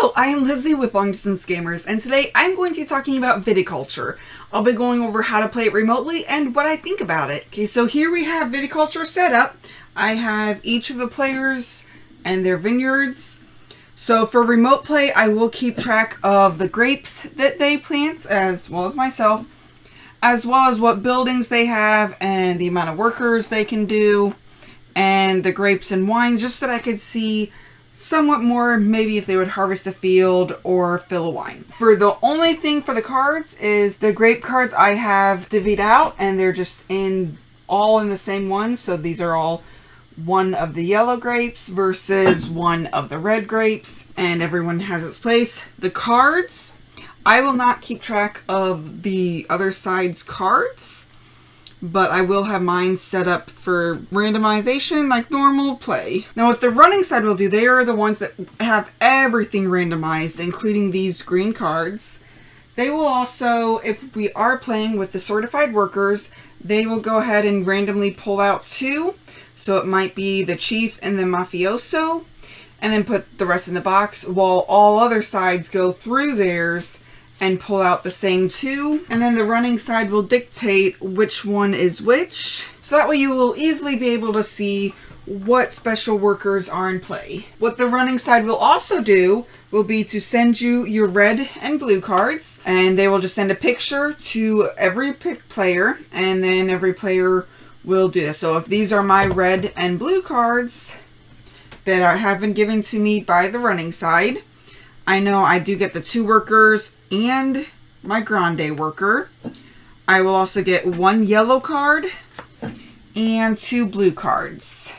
Hello, I am Lizzy with Long Distance Gamers, and today I'm going to be talking about viticulture. I'll be going over how to play it remotely and what I think about it. Okay, so here we have viticulture set up. I have each of the players and their vineyards. So for remote play, I will keep track of the grapes that they plant, as well as myself, as well as what buildings they have and the amount of workers they can do, and the grapes and wines, just so that I could see somewhat more, maybe if they would harvest a field or fill a wine. For the only thing for the cards is the grape cards I have divvied out, and they're just all in the same one. So these are all one of the yellow grapes versus one of the red grapes, and everyone has its place. The cards, I will not keep track of the other side's cards, but I will have mine set up for randomization like normal play. Now what the running side will do, they are the ones that have everything randomized, including these green cards. They will also, if we are playing with the certified workers, they will go ahead and randomly pull out two. So it might be the chief and the mafioso, and then put the rest in the box, while all other sides go through theirs and pull out the same two. And then the running side will dictate which one is which. So that way you will easily be able to see what special workers are in play. What the running side will also do will be to send you your red and blue cards, and they will just send a picture to every player, and then every player will do this. So if these are my red and blue cards that have been given to me by the running side, I know I do get the two workers and my grande worker. I will also get one yellow card and two blue cards.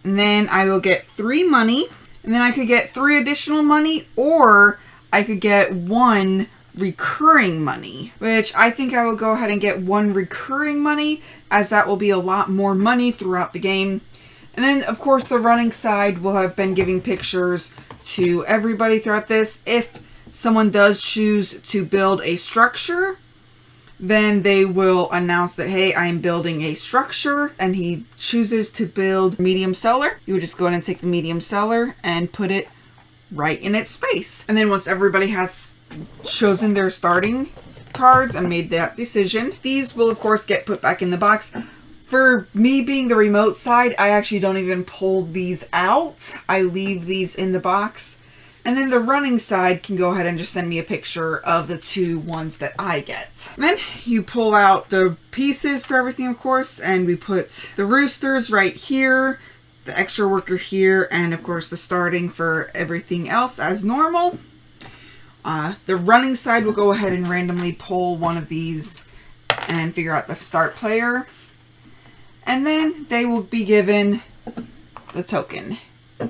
And then I will get 3 money. And then I could get 3 additional money, or I could get 1 recurring money, which I think I will go ahead and get 1 recurring money, as that will be a lot more money throughout the game. And then, of course, the running side will have been giving pictures to everybody throughout this. If someone does choose to build a structure, then they will announce that, hey, I am building a structure, and he chooses to build medium cellar. You would just go ahead and take the medium cellar and put it right in its space. And then once everybody has chosen their starting cards and made that decision, these will of course get put back in the box. For me being the remote side, I actually don't even pull these out. I leave these in the box. And then the running side can go ahead and just send me a picture of the 2 ones that I get. And then you pull out the pieces for everything, of course, and we put the roosters right here, the extra worker here, and of course the starting for everything else as normal. The running side will go ahead and randomly pull one of these and figure out the start player. And then they will be given the token,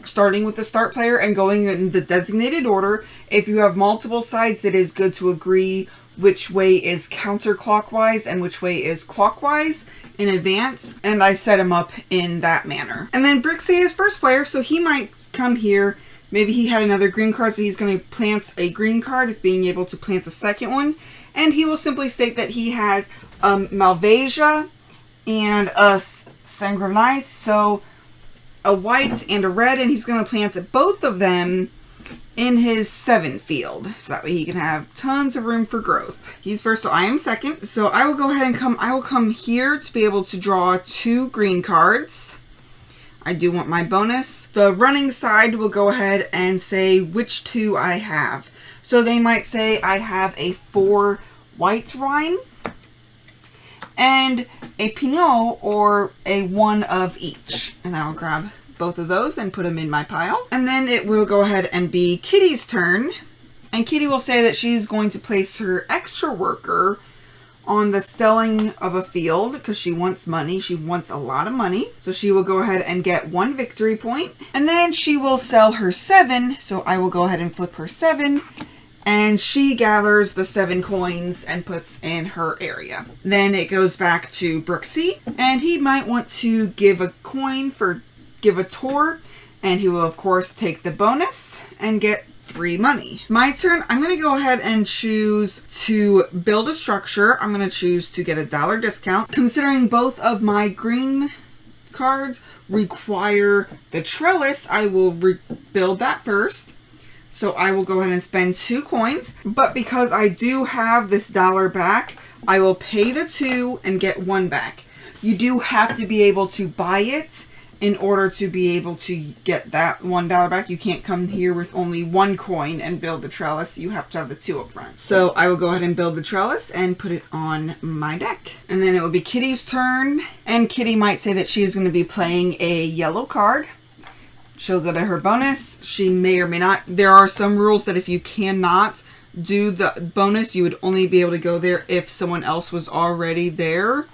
starting with the start player and going in the designated order. If you have multiple sides, it is good to agree which way is counterclockwise and which way is clockwise in advance. And I set him up in that manner. And then Brixie is first player, so he might come here. Maybe he had another green card, so he's going to plant a green card with being able to plant a second one. And he will simply state that he has Malvasia and a Sanguinite, so a white and a red, and he's going to plant both of them in his 7 field, so that way he can have tons of room for growth. He's first, so I am second. So I will go ahead and come here to be able to draw 2 green cards. I do want my bonus. The running side will go ahead and say which 2 I have. So they might say I have a 4 white wine and a Pinot, or a 1 of each. And I'll grab both of those and put them in my pile. And then it will go ahead and be Kitty's turn. And Kitty will say that she's going to place her extra worker on the selling of a field, because she wants money. She wants a lot of money. So she will go ahead and get 1 victory point. And then she will sell her 7. So I will go ahead and flip her 7. And she gathers the 7 coins and puts in her area. Then it goes back to Brooksy, and he might want to give a coin for give a tour, and he will of course take the bonus and get 3 money. My turn. I'm going to go ahead and choose to build a structure. I'm going to choose to get a $1 discount. Considering both of my green cards require the trellis, I will build that first. So I will go ahead and spend 2 coins. But because I do have this $1 back, I will pay the 2 and get 1 back. You do have to be able to buy it in order to be able to get that $1 back. You can't come here with only 1 coin and build the trellis. You have to have the 2 up front. So I will go ahead and build the trellis and put it on my deck. And then it will be Kitty's turn. And Kitty might say that she is going to be playing a yellow card. She'll go to her bonus. She may or may not. There are some rules that if you cannot do the bonus, you would only be able to go there if someone else was already there.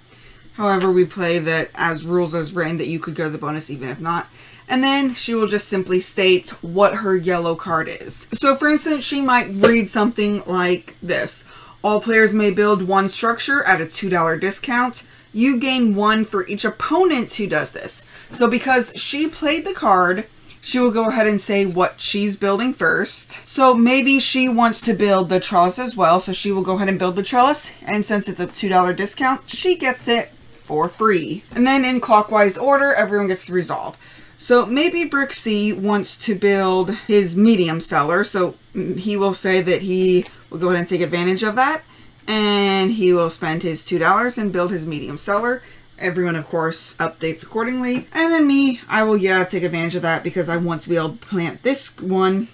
However, we play that as rules as written that you could go to the bonus even if not. And then she will just simply state what her yellow card is. So for instance, she might read something like this. All players may build 1 structure at a $2 discount. You gain 1 for each opponent who does this. So because she played the card, she will go ahead and say what she's building first. So maybe she wants to build the trellis as well. So she will go ahead and build the trellis. And since it's a $2 discount, she gets it for free. And then in clockwise order, everyone gets to resolve. So maybe Brixie wants to build his medium cellar. So he will say that he will go ahead and take advantage of that. And he will spend his $2 and build his medium cellar. Everyone, of course, updates accordingly. And then me, I will, take advantage of that because I want to be able to plant this one.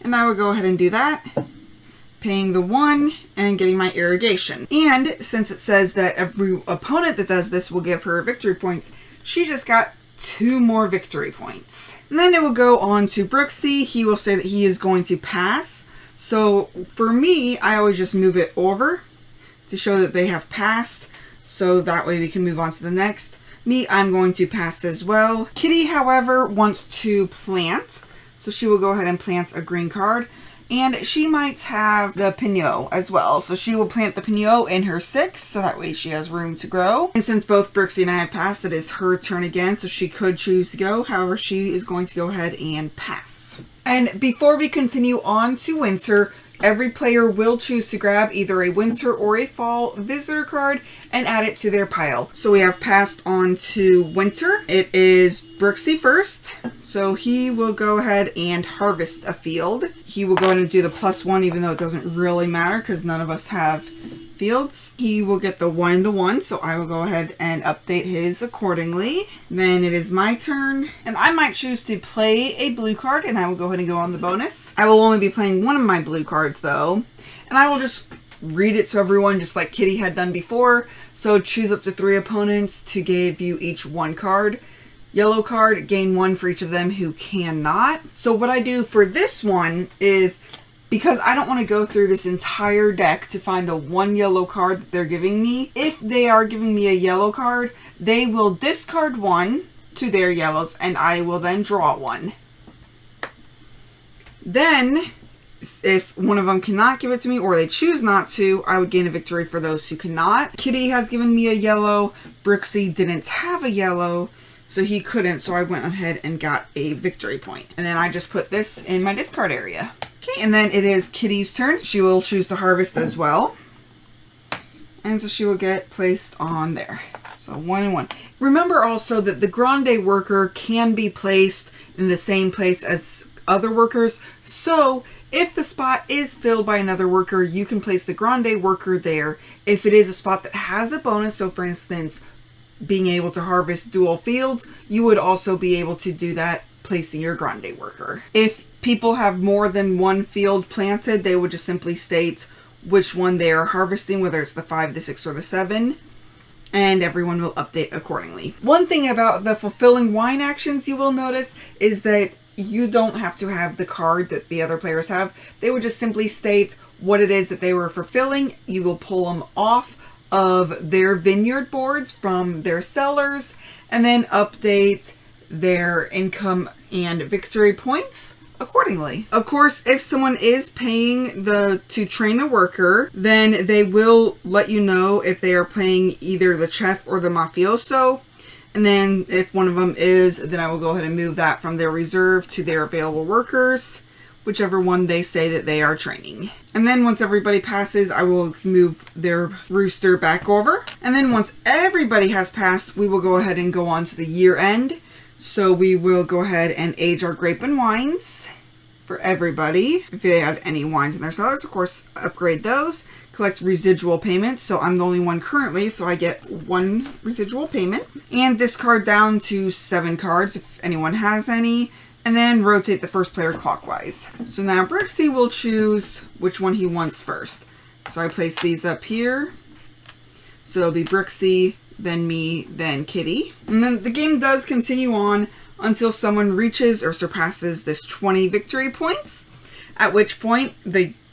And I will go ahead and do that. Paying the 1 and getting my irrigation. And since it says that every opponent that does this will give her victory points, she just got 2 more victory points. And then it will go on to Brooksy. He will say that he is going to pass. So for me, I always just move it over to show that they have passed. So that way we can move on to the next. Me, I'm going to pass as well. Kitty, however, wants to plant. So she will go ahead and plant a green card. And she might have the Pinot as well. So she will plant the Pinot in her 6, so that way she has room to grow. And since both Brixie and I have passed, it is her turn again, so she could choose to go. However, she is going to go ahead and pass. And before we continue on to winter, every player will choose to grab either a winter or a fall visitor card and add it to their pile. So we have passed on to winter. It is Brixie first. So he will go ahead and harvest a field. He will go ahead and do the +1 even though it doesn't really matter because none of us have fields. He will get the 1 and the 1, so I will go ahead and update his accordingly. Then it is my turn, and I might choose to play a blue card, and I will go ahead and go on the bonus. I will only be playing 1 of my blue cards though, and I will just read it to everyone just like Kitty had done before. So choose up to 3 opponents to give you each 1 card. Yellow card, gain 1 for each of them who cannot. So what I do for this one is, because I don't want to go through this entire deck to find the 1 yellow card that they're giving me. If they are giving me a yellow card, they will discard 1 to their yellows and I will then draw 1. Then, if one of them cannot give it to me or they choose not to, I would gain a victory for those who cannot. Kitty has given me a yellow. Brixie didn't have a yellow, so he couldn't, so I went ahead and got a victory point. And then I just put this in my discard area. Okay, and then it is Kitty's turn. She will choose to harvest as well. And so she will get placed on there. So 1 and 1. Remember also that the Grande worker can be placed in the same place as other workers. So if the spot is filled by another worker, you can place the Grande worker there. If it is a spot that has a bonus, so for instance, being able to harvest dual fields, you would also be able to do that placing your Grande worker. If people have more than 1 field planted, they would just simply state which one they are harvesting, whether it's the 5, the 6, or the 7, and everyone will update accordingly. One thing about the fulfilling wine actions you will notice is that you don't have to have the card that the other players have. They would just simply state what it is that they were fulfilling. You will pull them off of their vineyard boards from their cellars and then update their income and victory points accordingly. Of course, if someone is paying to train a worker, then they will let you know if they are playing either the chef or the mafioso. And then if one of them is, then I will go ahead and move that from their reserve to their available workers, whichever one they say that they are training. And then once everybody passes, I will move their rooster back over. And then once everybody has passed, we will go ahead and go on to the year end. So we will go ahead and age our grape and wines. for everybody if they had any wines in their cellars. Of course, upgrade those. Collect residual payments. So I'm the only one currently, so I get 1 residual payment. And discard down to 7 cards if anyone has any. And then rotate the first player clockwise. So now Brixie will choose which one he wants first. So I place these up here. So it'll be Brixie, then me, then Kitty. And then the game does continue on until someone reaches or surpasses this 20 victory points. At which point,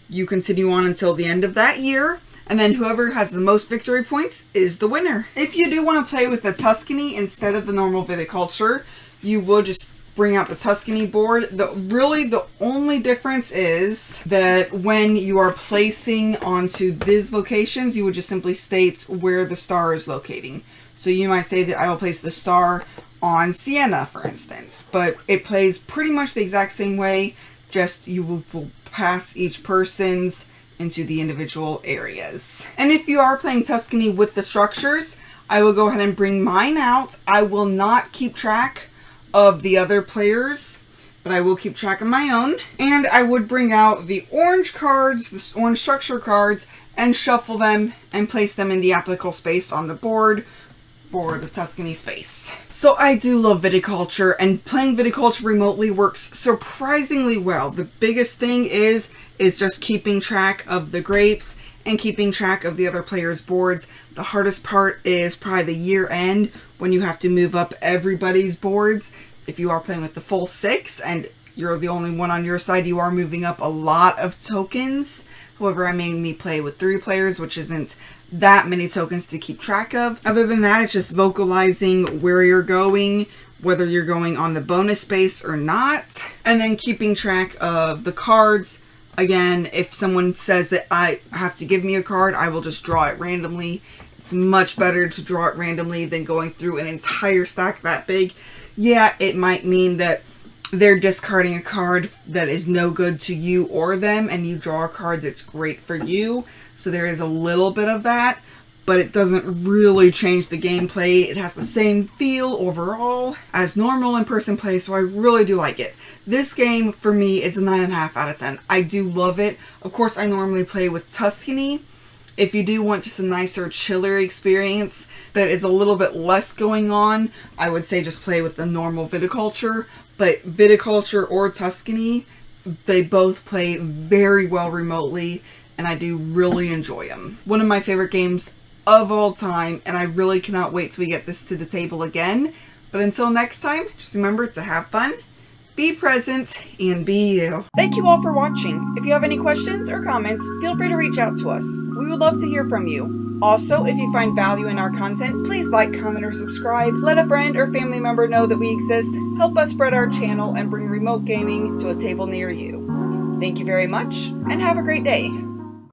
you continue on until the end of that year. And then whoever has the most victory points is the winner. If you do want to play with the Tuscany instead of the normal Viticulture, you will just bring out the Tuscany board. The only difference is that when you are placing onto these locations, you would just simply state where the star is locating. So you might say that I will place the star on Sienna, for instance. But it plays pretty much the exact same way, just you will pass each person's into the individual areas. And if you are playing Tuscany with the structures, I will go ahead and bring mine out. I will not keep track of the other players, but I will keep track of my own. And I would bring out the orange cards, the orange structure cards, and shuffle them and place them in the applicable space on the board for the Tuscany space. So I do love Viticulture, and playing Viticulture remotely works surprisingly well. The biggest thing is just keeping track of the grapes and keeping track of the other players' boards. The hardest part is probably the year end when you have to move up everybody's boards. If you are playing with the full 6 and you're the only one on your side, you are moving up a lot of tokens. However, I mainly play with 3 players, which isn't that many tokens to keep track of. Other than that, it's just vocalizing where you're going, whether you're going on the bonus space or not, and then keeping track of the cards. Again, if someone says that I have to give me a card, I will just draw it randomly. It's much better to draw it randomly than going through an entire stack that big. Yeah, it might mean that they're discarding a card that is no good to you or them, and you draw a card that's great for you. So there is a little bit of that, but it doesn't really change the gameplay. It has the same feel overall as normal in-person play, so I really do like it. This game, for me, is a 9.5 out of 10. I do love it. Of course, I normally play with Tuscany. If you do want just a nicer, chiller experience that is a little bit less going on, I would say just play with the normal Viticulture. But Viticulture or Tuscany, they both play very well remotely, and I do really enjoy them. One of my favorite games of all time, and I really cannot wait till we get this to the table again. But until next time, just remember to have fun, be present, and be you. Thank you all for watching. If you have any questions or comments, feel free to reach out to us. We would love to hear from you. Also, if you find value in our content, please like, comment, or subscribe. Let a friend or family member know that we exist. Help us spread our channel and bring remote gaming to a table near you. Thank you very much, and have a great day.